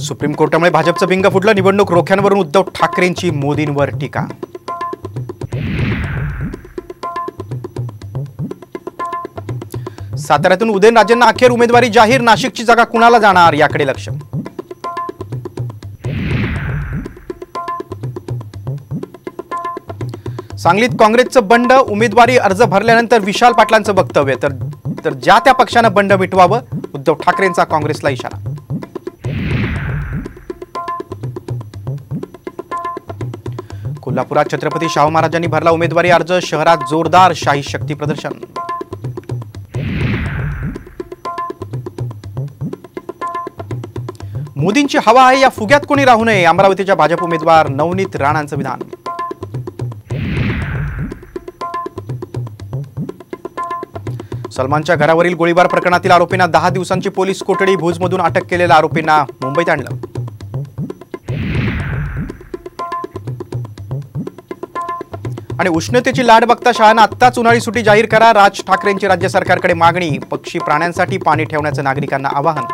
Supreme कोर्टामुळे भाजपचं भिंग फुटलं। निवडणूक रोख्यांवरून उद्धव ठाकरेंची मोदींवर टीका। साताऱ्यातून उदयनराजेंना अखेर उमेदवारी जाहीर। नाशिकची जागा कुणाला जाणार याकडे लक्ष। सांगलीत काँग्रेसचं बंड। उमेदवारी अर्ज भरल्यानंतर विशाल पाटलांचं वक्तव्य। तर ज्या त्या पक्षानं बंड मिटवावं, उद्धव ठाकरेंचा काँग्रेसला इशारा। कोल्हापुरात छत्रपती शाहू महाराजांनी भरला उमेदवारी अर्ज। शहरात जोरदार शाही शक्ती प्रदर्शन। मोदींची हवा आहे, या फुग्यात कोणी राहू नये। अमरावतीच्या भाजप उमेदवार नवनीत राणांचं विधान। सलमानच्या घरावरील गोळीबार प्रकरणातील आरोपींना 10 दिवसांची पोलीस कोठडी। भुजमधून अटक केलेल्या आरोपींना मुंबईत आणलं। आणि उष्णतेची लाट बघता शहांना आत्ताच उन्हाळी सुट्टी जाहीर करा। राज ठाकरेंची राज्य सरकारकडे मागणी। पक्षी प्राण्यांसाठी पाणी ठेवण्याचं नागरिकांना आवाहन।